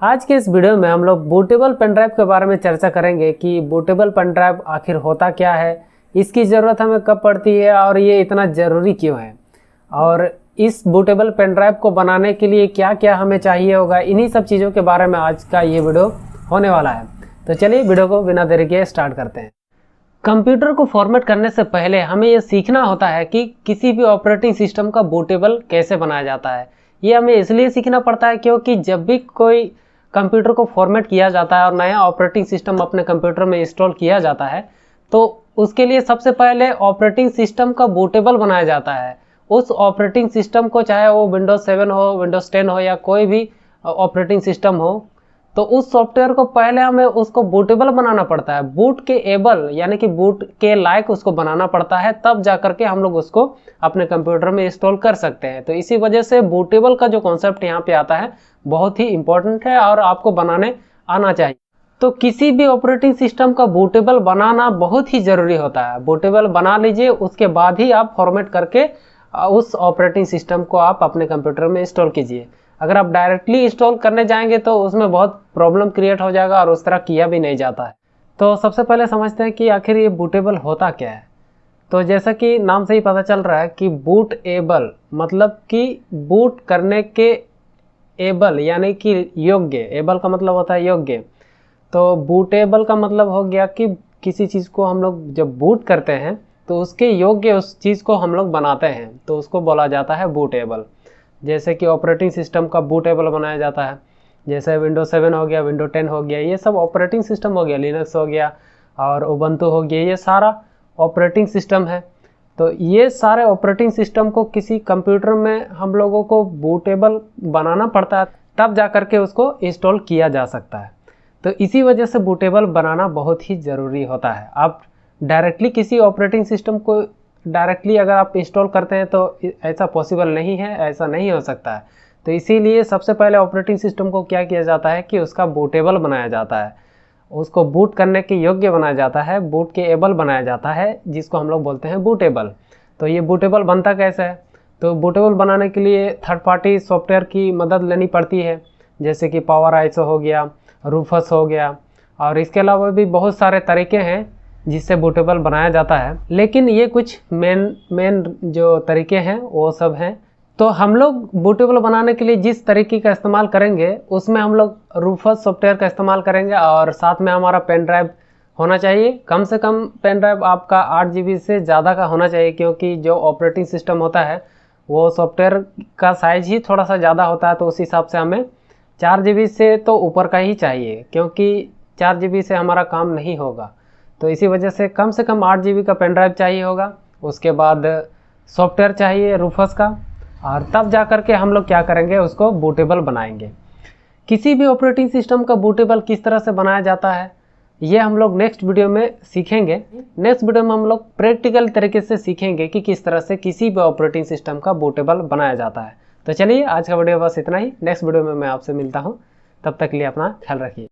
आज के इस वीडियो में हम लोग बूटेबल पेन ड्राइव के बारे में चर्चा करेंगे कि बूटेबल पेन ड्राइव आखिर होता क्या है, इसकी ज़रूरत हमें कब पड़ती है और ये इतना ज़रूरी क्यों है, और इस बूटेबल पेन ड्राइव को बनाने के लिए क्या क्या हमें चाहिए होगा। इन्हीं सब चीज़ों के बारे में आज का ये वीडियो होने वाला है। तो चलिए वीडियो को बिना देरी के स्टार्ट करते हैं। कंप्यूटर को फॉर्मेट करने से पहले हमें यह सीखना होता है कि किसी भी ऑपरेटिंग सिस्टम का बूटेबल कैसे बनाया जाता है। ये हमें इसलिए सीखना पड़ता है क्योंकि जब भी कोई कंप्यूटर को फॉर्मेट किया जाता है और नया ऑपरेटिंग सिस्टम अपने कंप्यूटर में इंस्टॉल किया जाता है तो उसके लिए सबसे पहले ऑपरेटिंग सिस्टम का बूटेबल बनाया जाता है। उस ऑपरेटिंग सिस्टम को, चाहे वो विंडोज 7 हो, विंडोज 10 हो या कोई भी ऑपरेटिंग सिस्टम हो, तो उस सॉफ्टवेयर को पहले हमें उसको बूटेबल बनाना पड़ता है। बूट के एबल यानी कि बूट के लायक उसको बनाना पड़ता है, तब जा करके हम लोग उसको अपने कंप्यूटर में इंस्टॉल कर सकते हैं। तो इसी वजह से बूटेबल का जो कॉन्सेप्ट यहाँ पे आता है बहुत ही इंपॉर्टेंट है और आपको बनाने आना चाहिए। तो किसी भी ऑपरेटिंग सिस्टम का बूटेबल बनाना बहुत ही ज़रूरी होता है। बूटेबल बना लीजिए, उसके बाद ही आप फॉर्मेट करके उस ऑपरेटिंग सिस्टम को आप अपने कंप्यूटर में इंस्टॉल कीजिए। अगर आप डायरेक्टली इंस्टॉल करने जाएंगे तो उसमें बहुत प्रॉब्लम क्रिएट हो जाएगा और उस तरह किया भी नहीं जाता है। तो सबसे पहले समझते हैं कि आखिर ये बूटेबल होता क्या है। तो जैसा कि नाम से ही पता चल रहा है कि बूट एबल मतलब कि बूट करने के एबल यानी कि योग्य। एबल का मतलब होता है योग्य। तो बूटेबल का मतलब हो गया कि किसी चीज़ को हम लोग जब बूट करते हैं तो उसके योग्य उस चीज़ को हम लोग बनाते हैं, तो उसको बोला जाता है बूटेबल। जैसे कि ऑपरेटिंग सिस्टम का बूटेबल बनाया जाता है, जैसे विंडोज 7 हो गया, विंडो 10 हो गया, ये सब ऑपरेटिंग सिस्टम हो गया। लिनक्स हो गया और उबंटू हो गया, ये सारा ऑपरेटिंग सिस्टम है। तो ये सारे ऑपरेटिंग सिस्टम को किसी कंप्यूटर में हम लोगों को बूटेबल बनाना पड़ता है, तब जा करके उसको इंस्टॉल किया जा सकता है। तो इसी वजह से बूटेबल बनाना बहुत ही ज़रूरी होता है। आप डायरेक्टली किसी ऑपरेटिंग सिस्टम को डायरेक्टली अगर आप इंस्टॉल करते हैं तो ऐसा पॉसिबल नहीं है, ऐसा नहीं हो सकता है। तो इसीलिए सबसे पहले ऑपरेटिंग सिस्टम को क्या किया जाता है कि उसका बूटेबल बनाया जाता है, उसको बूट करने के योग्य बनाया जाता है, बूट के एबल बनाया जाता है, जिसको हम लोग बोलते हैं बूटेबल। तो ये बूटेबल बनता कैसे है? तो बूटेबल बनाने के लिए थर्ड पार्टी सॉफ्टवेयर की मदद लेनी पड़ती है, जैसे कि पावर आईएसओ हो गया, रूफस हो गया, और इसके अलावा भी बहुत सारे तरीके हैं जिससे बूटेबल बनाया जाता है। लेकिन ये कुछ मेन जो तरीके हैं वो सब हैं। तो हम लोग बूटेबल बनाने के लिए जिस तरीके का इस्तेमाल करेंगे उसमें हम लोग रूफस सॉफ्टवेयर का इस्तेमाल करेंगे, और साथ में हमारा पेन ड्राइव होना चाहिए। कम से कम पेन ड्राइव आपका 8 GB से ज़्यादा का होना चाहिए, क्योंकि जो ऑपरेटिंग सिस्टम होता है वो सॉफ्टवेयर का साइज ही थोड़ा सा ज़्यादा होता है। तो उस हिसाब से हमें 4 GB से तो ऊपर का ही चाहिए, क्योंकि 4 GB से हमारा काम नहीं होगा। तो इसी वजह से कम 8 GB का पेन ड्राइव चाहिए होगा। उसके बाद सॉफ्टवेयर चाहिए रूफस का, और तब जा कर के हम लोग क्या करेंगे, उसको बूटेबल बनाएंगे। किसी भी ऑपरेटिंग सिस्टम का बूटेबल किस तरह से बनाया जाता है ये हम लोग नेक्स्ट वीडियो में सीखेंगे। नेक्स्ट वीडियो में हम लोग प्रैक्टिकल तरीके से सीखेंगे कि किस तरह से किसी भी ऑपरेटिंग सिस्टम का बूटेबल बनाया जाता है। तो चलिए आज का वीडियो बस इतना ही। नेक्स्ट वीडियो में मैं आपसे मिलता हूँ, तब तक के लिए अपना ख्याल रखिए।